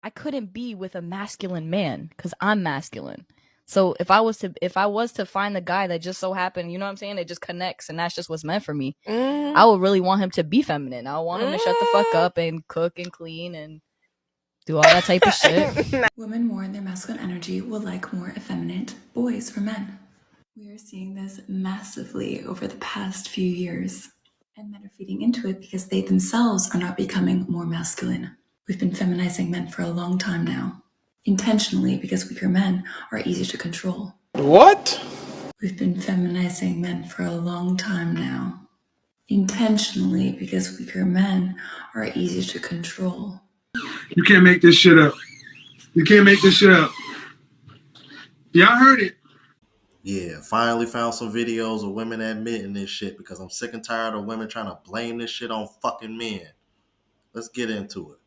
I couldn't be with a masculine man because I'm masculine. So if I was to find the guy that just so happened, you know what I'm saying, it just connects and that's just what's meant for me. I would really want him to be feminine. I would want him to shut the fuck up and cook and clean and do all that type of shit. Women more in their masculine energy will like more effeminate boys or men. We are seeing this massively over the past few years, and men are feeding into it because they themselves are not becoming more masculine. We've been feminizing men for a long time now, intentionally because weaker men are easier to control. What? We've been feminizing men for a long time now, intentionally because weaker men are easier to control. You can't make this shit up. You can't make this shit up. Y'all heard it. Yeah, finally found some videos of women admitting this shit because I'm sick and tired of women trying to blame this shit on fucking men. Let's get into it.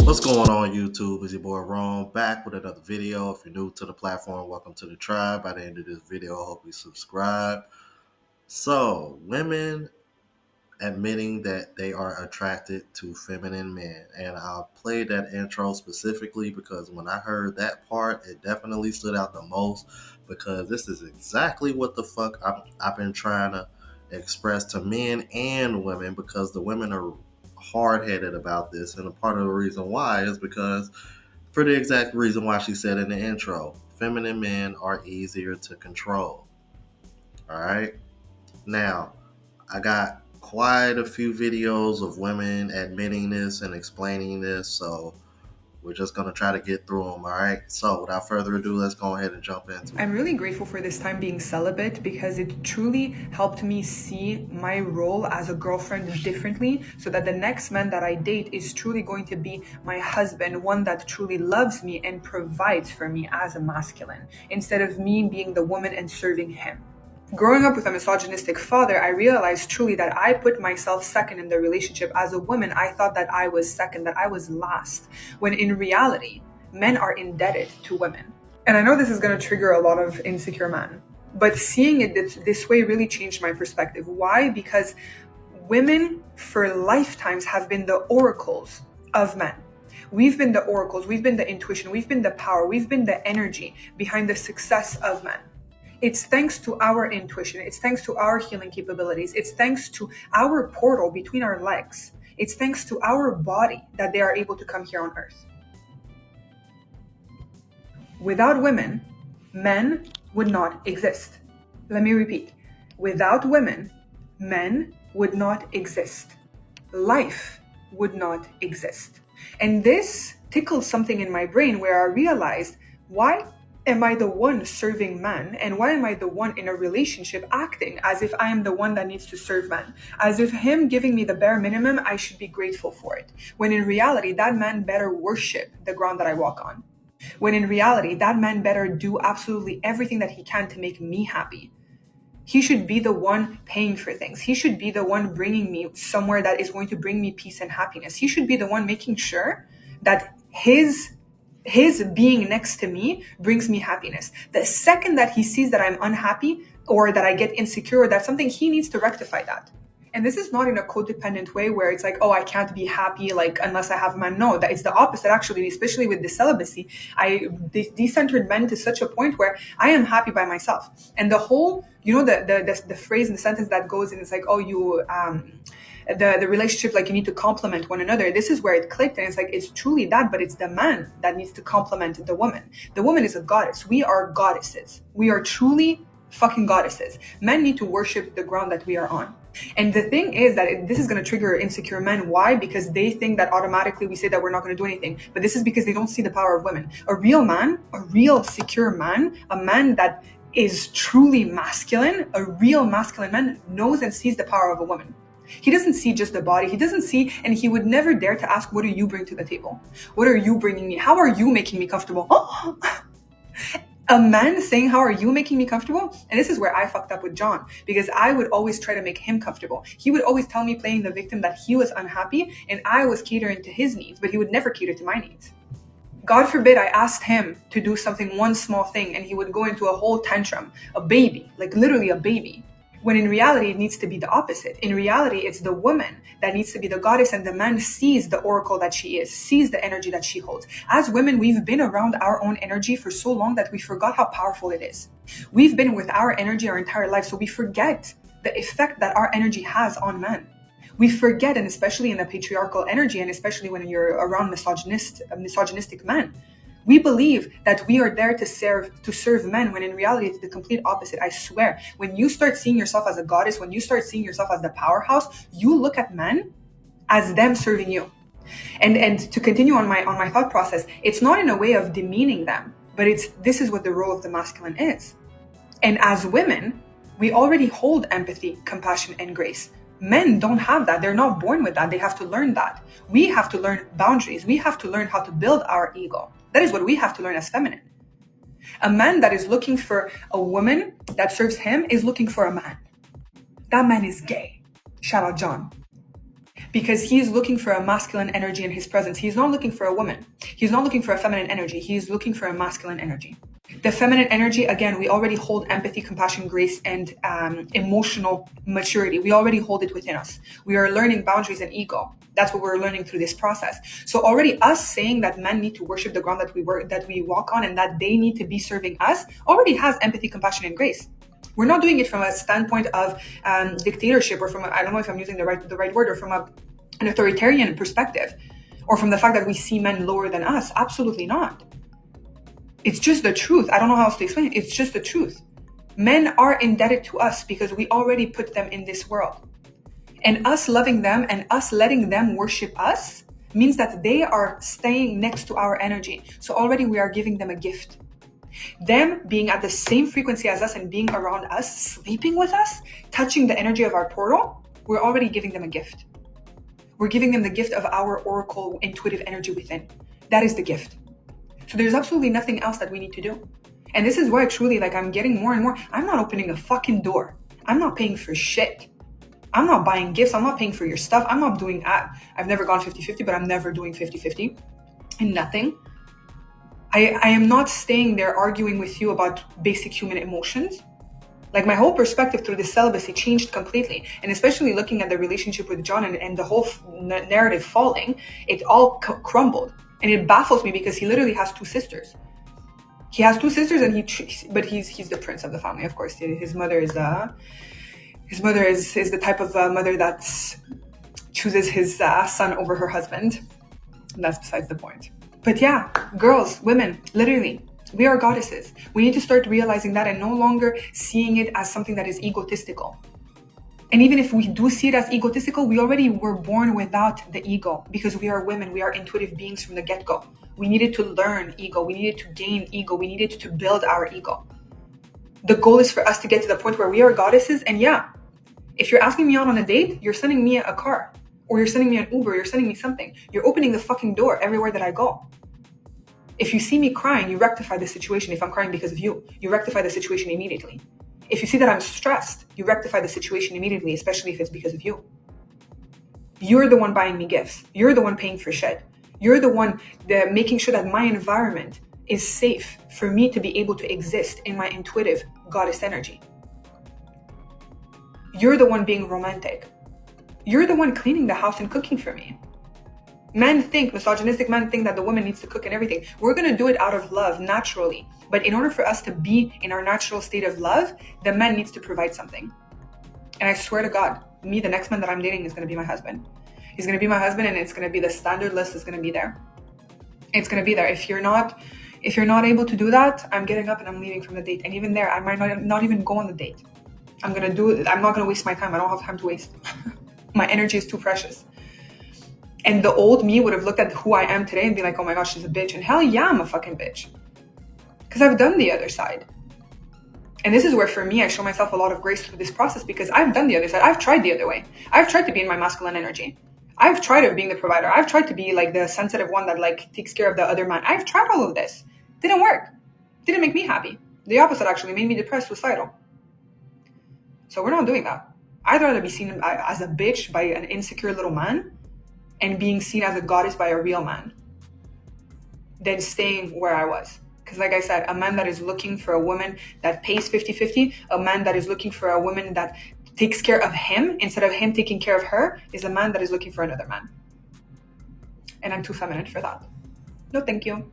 What's going on, YouTube? It's your boy Ron back with another video. If you're new to the platform, welcome to the tribe. By the end of this video, I hope you subscribe. So, women admitting that they are attracted to feminine men. And I'll play that intro specifically because when I heard that part, it definitely stood out the most because this is exactly what the fuck I've been trying to express to men and women, because the women are hard-headed about this. And a part of the reason why is because, for the exact reason why she said in the intro, feminine men are easier to control. All right? Now, I got quite a few videos of women admitting this and explaining this, so we're just going to try to get through them, all right? So without further ado, let's go ahead and jump into it. I'm really grateful for this time being celibate because it truly helped me see my role as a girlfriend differently, so that the next man that I date is truly going to be my husband, one that truly loves me and provides for me as a masculine, instead of me being the woman and serving him. Growing up with a misogynistic father, I realized truly that I put myself second in the relationship. As a woman, I thought that I was second, that I was last, when in reality, men are indebted to women. And I know this is going to trigger a lot of insecure men, but seeing it this way really changed my perspective. Why? Because women for lifetimes have been the oracles of men. We've been the oracles, we've been the intuition, we've been the power, we've been the energy behind the success of men. It's thanks to our intuition. It's thanks to our healing capabilities. It's thanks to our portal between our legs. It's thanks to our body that they are able to come here on earth. Without women, men would not exist. Let me repeat. Without women, men would not exist. Life would not exist. And this tickled something in my brain where I realized, why am I the one serving man? And why am I the one in a relationship acting as if I am the one that needs to serve man? As if him giving me the bare minimum, I should be grateful for it. When in reality, that man better worship the ground that I walk on. When in reality, that man better do absolutely everything that he can to make me happy. He should be the one paying for things. He should be the one bringing me somewhere that is going to bring me peace and happiness. He should be the one making sure that his being next to me brings me happiness. The second that he sees that I'm unhappy or that I get insecure or that's something, he needs to rectify that. And this is not in a codependent way where it's like, oh, I can't be happy like unless I have a man. No, that it's the opposite actually, especially with the celibacy. I decentered men to such a point where I am happy by myself. And the whole, you know, the phrase in the sentence that goes in, it's like, oh, you the relationship, like you need to complement one another. This is where it clicked, and it's like, it's truly that, but it's the man that needs to complement the woman. The woman is a goddess. We are goddesses. We are truly fucking goddesses. Men need to worship the ground that we are on. And the thing is that this is going to trigger insecure men. Why? Because they think that automatically we say that we're not going to do anything. But this is because they don't see the power of women. A real man, a real secure man, a man that is truly masculine, a real masculine man knows and sees the power of a woman. He doesn't see just the body. He doesn't see, and he would never dare to ask, what do you bring to the table? What are you bringing me? How are you making me comfortable? Oh. A man saying, how are you making me comfortable? And this is where I fucked up with John, because I would always try to make him comfortable. He would always tell me, playing the victim, that he was unhappy and I was catering to his needs, but he would never cater to my needs. God forbid I asked him to do something, one small thing, and he would go into a whole tantrum, a baby, like literally a baby. When in reality, it needs to be the opposite. In reality, it's the woman that needs to be the goddess, and the man sees the oracle that she is, sees the energy that she holds. As women, we've been around our own energy for so long that we forgot how powerful it is. We've been with our energy our entire life, so we forget the effect that our energy has on men. We forget, and especially in a patriarchal energy, and especially when you're around misogynistic men, we believe that we are there to serve men, when in reality it's the complete opposite. I swear, when you start seeing yourself as a goddess, when you start seeing yourself as the powerhouse, you look at men as them serving you. And to continue on my thought process, it's not in a way of demeaning them, but this is what the role of the masculine is. And as women, we already hold empathy, compassion, and grace. Men don't have that. They're not born with that. They have to learn that. We have to learn boundaries. We have to learn how to build our ego. That is what we have to learn as feminine. A man that is looking for a woman that serves him is looking for a man. That man is gay. Shout out John. Because he's looking for a masculine energy in his presence. He's not looking for a woman. He's not looking for a feminine energy. He's looking for a masculine energy. The feminine energy, again, we already hold empathy, compassion, grace, and emotional maturity. We already hold it within us. We are learning boundaries and ego. That's what we're learning through this process. So already us saying that men need to worship the ground that we walk on, and that they need to be serving us, already has empathy, compassion, and grace. We're not doing it from a standpoint of dictatorship, or from I don't know if I'm using the right word, or from an authoritarian perspective, or from the fact that we see men lower than us. Absolutely not. It's just the truth. I don't know how else to explain it. It's just the truth. Men are indebted to us because we already put them in this world. And us loving them and us letting them worship us means that they are staying next to our energy. So already we are giving them a gift. Them being at the same frequency as us and being around us, sleeping with us, touching the energy of our portal, we're already giving them a gift. We're giving them the gift of our oracle intuitive energy within. That is the gift. So there's absolutely nothing else that we need to do. And this is why truly, I'm getting more and more, I'm not opening a fucking door. I'm not paying for shit. I'm not buying gifts. I'm not paying for your stuff. I'm not doing that. I've never gone 50-50, but I'm never doing 50-50 in nothing. I am not staying there arguing with you about basic human emotions. My whole perspective through this celibacy changed completely. And especially looking at the relationship with John and the whole narrative falling, it all crumbled. And it baffles me because he literally has two sisters. He has two sisters, but he's the prince of the family, of course. His mother is the type of mother that chooses his son over her husband. And that's besides the point. But yeah, girls, women, literally, we are goddesses. We need to start realizing that and no longer seeing it as something that is egotistical. And even if we do see it as egotistical, we already were born without the ego because we are women. We are intuitive beings from the get-go. We needed to learn ego. We needed to gain ego. We needed to build our ego. The goal is for us to get to the point where we are goddesses. And yeah, if you're asking me out on a date, you're sending me a car, or you're sending me an Uber, you're sending me something. You're opening the fucking door everywhere that I go. If you see me crying, you rectify the situation. If I'm crying because of you, you rectify the situation immediately. If you see that I'm stressed, you rectify the situation immediately, especially if it's because of you. You're the one buying me gifts. You're the one paying for shit. You're the one making sure that my environment is safe for me to be able to exist in my intuitive goddess energy. You're the one being romantic. You're the one cleaning the house and cooking for me. Misogynistic men think that the woman needs to cook and everything. We're going to do it out of love, naturally. But in order for us to be in our natural state of love, the man needs to provide something. And I swear to God, the next man that I'm dating is going to be my husband. He's going to be my husband, and it's going to be the standard list is going to be there. It's going to be there. If you're not able to do that, I'm getting up and I'm leaving from the date. And even there, I might not even go on the date. I'm not going to waste my time. I don't have time to waste. My energy is too precious. And the old me would have looked at who I am today and be like, oh my gosh, she's a bitch. And hell yeah, I'm a fucking bitch. Because I've done the other side. And this is where, for me, I show myself a lot of grace through this process because I've done the other side. I've tried the other way. I've tried to be in my masculine energy. I've tried of being the provider. I've tried to be the sensitive one that takes care of the other man. I've tried all of this. Didn't work. Didn't make me happy. The opposite actually made me depressed, suicidal. So we're not doing that. I'd rather be seen as a bitch by an insecure little man and being seen as a goddess by a real man. than staying where I was. Because like I said, a man that is looking for a woman that pays 50-50, a man that is looking for a woman that takes care of him instead of him taking care of her, is a man that is looking for another man. And I'm too feminine for that. No, thank you.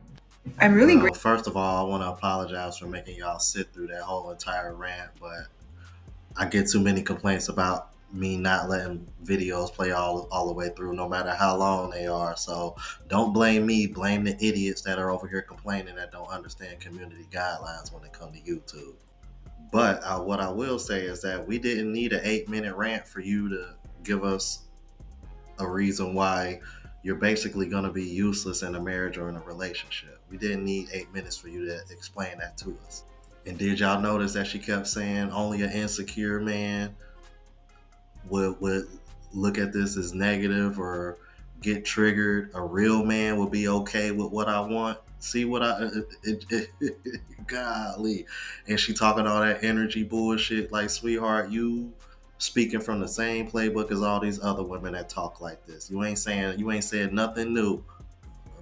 I'm really Well, first of all, I want to apologize for making y'all sit through that whole entire rant, but I get too many complaints about me not letting videos play all the way through, no matter how long they are. So don't blame me, blame the idiots that are over here complaining that don't understand community guidelines when it comes to YouTube. But what I will say is that we didn't need an 8-minute rant for you to give us a reason why you're basically going to be useless in a marriage or in a relationship. We didn't need 8 minutes for you to explain that to us. And did y'all notice that she kept saying only an insecure man would look at this as negative or get triggered? A real man would be okay with what I want. See what golly. And she talking all that energy bullshit. Like, sweetheart, you speaking from the same playbook as all these other women that talk like this. You ain't said nothing new,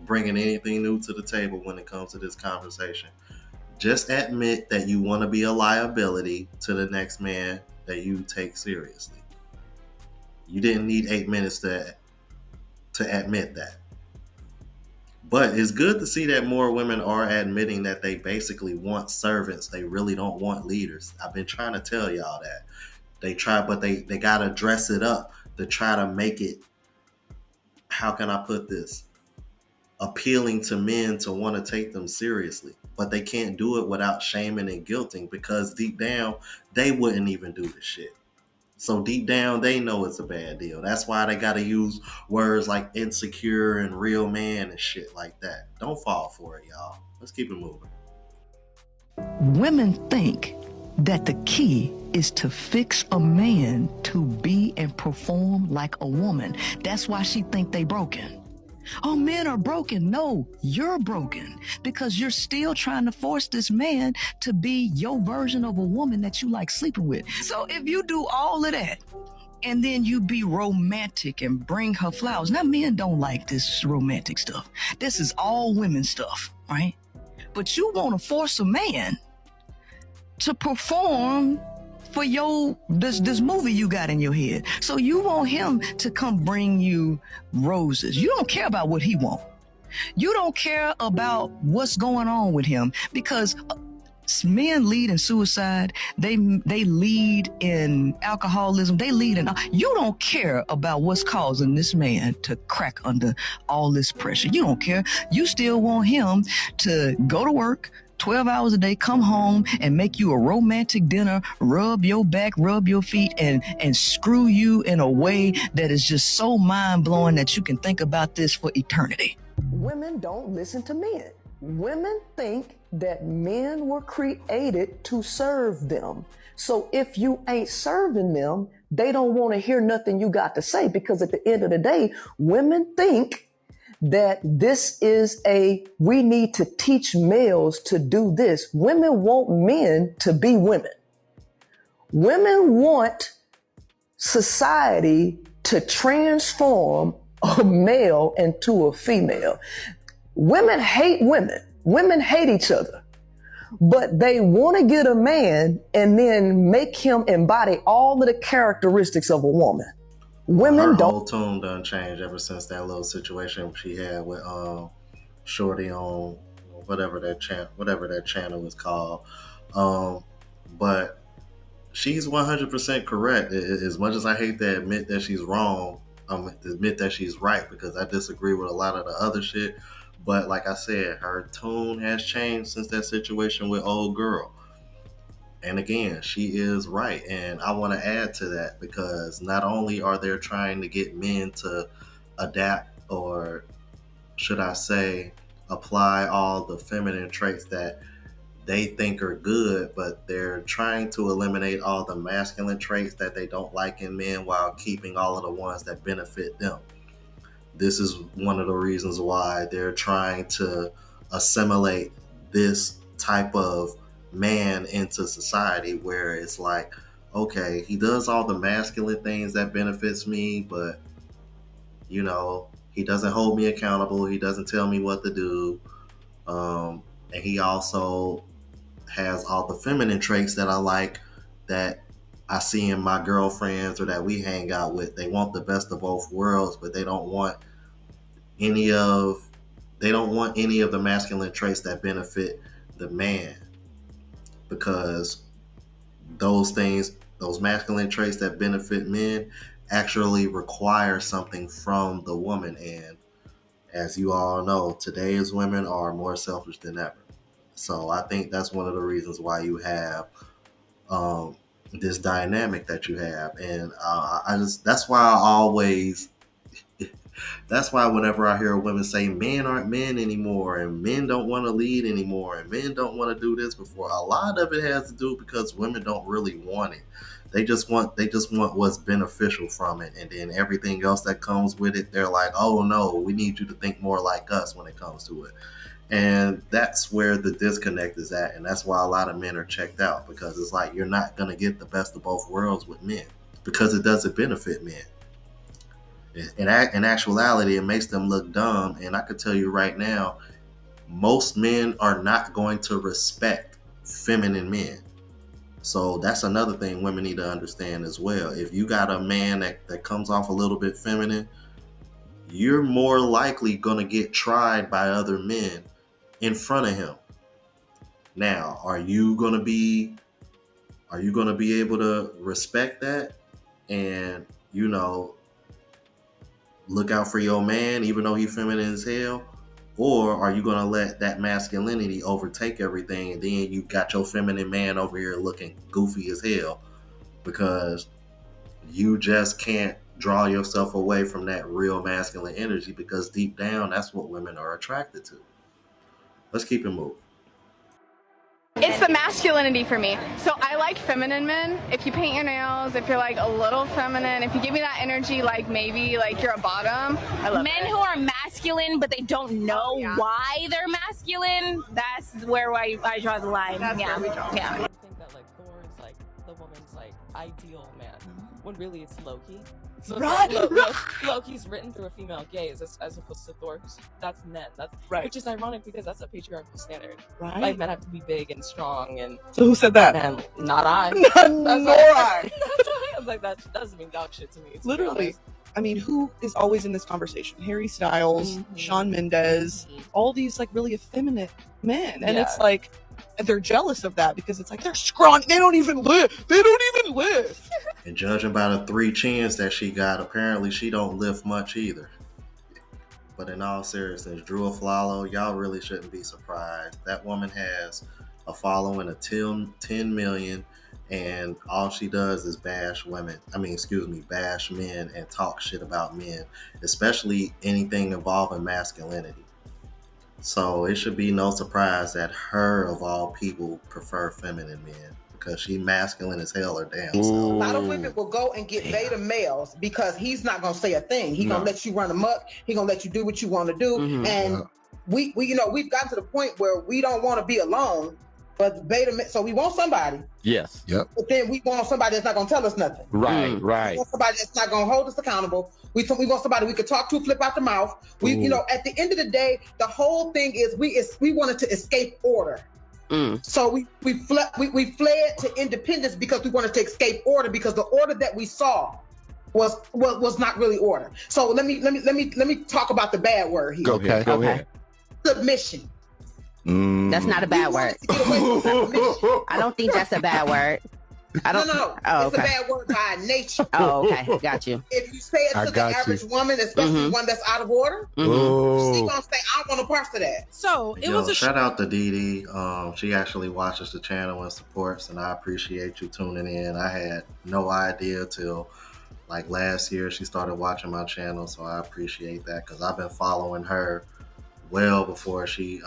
bringing anything new to the table when it comes to this conversation. Just admit that you want to be a liability to the next man that you take seriously. You didn't need 8 minutes to admit that. But it's good to see that more women are admitting that they basically want servants. They really don't want leaders. I've been trying to tell y'all that. They try, but they got to dress it up to try to make it, how can I put this, appealing to men to want to take them seriously. But they can't do it without shaming and guilting, because deep down, they wouldn't even do the shit. So deep down, they know it's a bad deal. That's why they got to use words like insecure and real man and shit like that. Don't fall for it, y'all. Let's keep it moving. Women think that the key is to fix a man to be and perform like a woman. That's why she think they broken. Oh, men are broken. No, you're broken because you're still trying to force this man to be your version of a woman that you like sleeping with. So if you do all of that and then you be romantic and bring her flowers. Now, men don't like this romantic stuff. This is all women stuff, right? But you want to force a man to perform for this movie you got in your head. So you want him to come bring you roses. You don't care about what he wants. You don't care about what's going on with him, because men lead in suicide. They lead in alcoholism. They lead in. You don't care about what's causing this man to crack under all this pressure. You don't care. You still want him to go to work 12 hours a day, come home and make you a romantic dinner, rub your back, rub your feet, and screw you in a way that is just so mind-blowing that you can think about this for eternity. Women don't listen to men. Women think that men were created to serve them. So if you ain't serving them, they don't want to hear nothing you got to say, because at the end of the day, women think that this is we need to teach males to do this. Women want men to be women. Women want society to transform a male into a female. Women hate women. Women hate each other. But they want to get a man and then make him embody all of the characteristics of a woman. Women Her whole tone done changed ever since that little situation she had with Shorty on whatever that channel was called. But she's 100% correct. As much as I hate to admit that she's wrong, admit that she's right, because I disagree with a lot of the other shit. But like I said, her tone has changed since that situation with old girl. And again, she is right. And I want to add to that, because not only are they trying to get men to adapt, or should I say, apply all the feminine traits that they think are good, but they're trying to eliminate all the masculine traits that they don't like in men while keeping all of the ones that benefit them. This is one of the reasons why they're trying to assimilate this type of man into society, where it's like, okay, he does all the masculine things that benefits me, but he doesn't hold me accountable. He doesn't tell me what to do. And he also has all the feminine traits that I like, that I see in my girlfriends or that we hang out with. They want the best of both worlds, but they don't want any of the masculine traits that benefit the man, because those masculine traits that benefit men actually require something from the woman. And as you all know, today's women are more selfish than ever. So I think that's one of the reasons why you have this dynamic that you have. And that's why I always, that's why whenever I hear women say men aren't men anymore and men don't want to lead anymore and men don't want to do this before, a lot of it has to do because women don't really want it. They just want what's beneficial from it, and then everything else that comes with it, they're like, oh no, we need you to think more like us when it comes to it. And that's where the disconnect is at. And that's why a lot of men are checked out, because it's like, you're not going to get the best of both worlds with men because it doesn't benefit men. In actuality, it makes them look dumb. And I could tell you right now, most men are not going to respect feminine men. So that's another thing women need to understand as well. If you got a man that comes off a little bit feminine, you're more likely going to get tried by other men in front of him. Now, are you gonna be able to respect that and, look out for your man even though he's feminine as hell? Or are you gonna let that masculinity overtake everything, and then you got your feminine man over here looking goofy as hell because you just can't draw yourself away from that real masculine energy, because deep down that's what women are attracted to. Let's keep it moving. It's the masculinity for me. So I like feminine men. If you paint your nails, if you're like a little feminine, if you give me that energy, like maybe like you're a bottom, I love men it. who are masculine but they don't know why they're masculine. That's where I draw the line. That's where we draw the line. I think that like Thor is like the woman's like ideal man, when really it's Loki. So it's Loki's written through a female gaze as opposed to Thor. That's men. That's right. Which is ironic because that's a patriarchal standard. Right. Like men have to be big and strong. And so who said that? Men, not I. Nor I. I was like, that doesn't mean dog shit to me. Literally. I mean, who is always in this conversation? Harry Styles, Shawn Mendes, all these like really effeminate men, and it's like they're jealous of that because it's like they're scrawny. They don't even live. And judging by the 3 chins that she got, apparently she don't lift much either. But in all seriousness, Drew Aflalo, y'all really shouldn't be surprised. That woman has a following of 10 million, and all she does is bash men and talk shit about men, especially anything involving masculinity. So it should be no surprise that her, of all people, prefer feminine men, because she masculine as hell or damn. So. A lot of women will go and get beta males because he's not gonna say a thing. He's gonna let you run amok. He's gonna let you do what you want to do. And we've gotten to the point where we don't want to be alone. But so we want somebody. Yes. Yep. But then we want somebody that's not gonna tell us nothing. Right. We want somebody that's not gonna hold us accountable. We want somebody we could talk to, flip out the mouth. At the end of the day, the whole thing is we wanted to escape order. So we fled to independence because we wanted to escape order, because the order that we saw was not really order. So let me talk about the bad word here. Okay. Go ahead. Submission. That's not a bad word. I don't think that's a bad word. No. It's a bad word by nature. Oh, okay. Got you. If you say it to the average woman, especially one that's out of order, she's gonna say, I want a part of that. So it was a shout out to Dee Dee. She actually watches the channel and supports, and I appreciate you tuning in. I had no idea till like last year she started watching my channel, so I appreciate that, because I've been following her well before she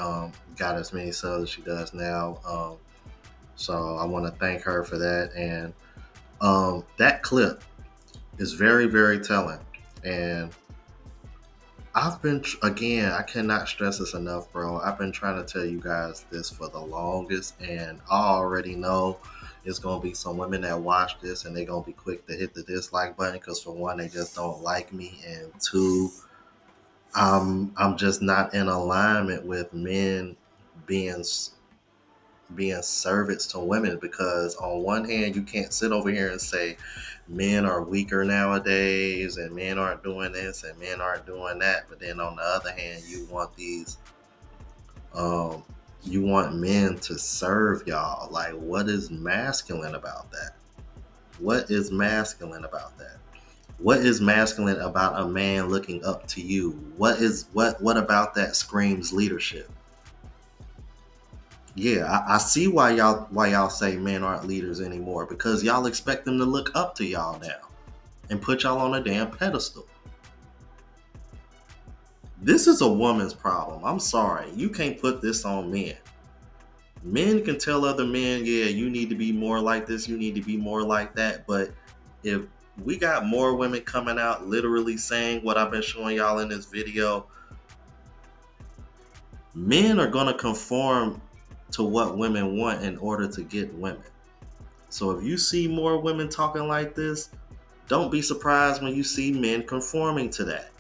got as many subs as she does now. So I want to thank her for that. And that clip is very, very telling. And I cannot stress this enough, bro. I've been trying to tell you guys this for the longest, and I already know it's going to be some women that watch this and they're going to be quick to hit the dislike button, because for one, they just don't like me, and two, I'm just not in alignment with men being servants to women, because on one hand you can't sit over here and say men are weaker nowadays and men aren't doing this and men aren't doing that, but then on the other hand you want you want men to serve y'all. Like, what is masculine about that? What is masculine about that? What is masculine about a man looking up to you? What about that screams leadership? Yeah, I see why y'all say men aren't leaders anymore, because y'all expect them to look up to y'all now and put y'all on a damn pedestal. This is a woman's problem. I'm sorry. You can't put this on men. Men can tell other men, yeah, you need to be more like this, you need to be more like that. But if we got more women coming out literally saying what I've been showing y'all in this video, men are going to conform to what women want in order to get women. So if you see more women talking like this, don't be surprised when you see men conforming to that.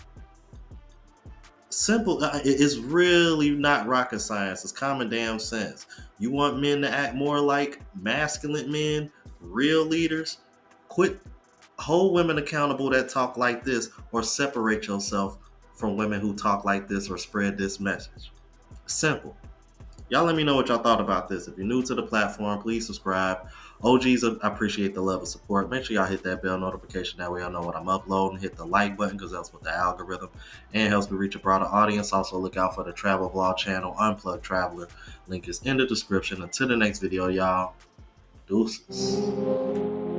Simple. It's really not rocket science. It's common damn sense. You want men to act more like masculine men, real leaders? Quit. Hold women accountable that talk like this, or separate yourself from women who talk like this or spread this message. Simple. Y'all let me know what y'all thought about this. If you're new to the platform, please subscribe. OGs, I appreciate the love and support. Make sure y'all hit that bell notification. That way y'all know what I'm uploading. Hit the like button, because that's with the algorithm and helps me reach a broader audience. Also, look out for the travel vlog channel, Unplugged Traveler. Link is in the description. Until the next video, y'all. Deuces.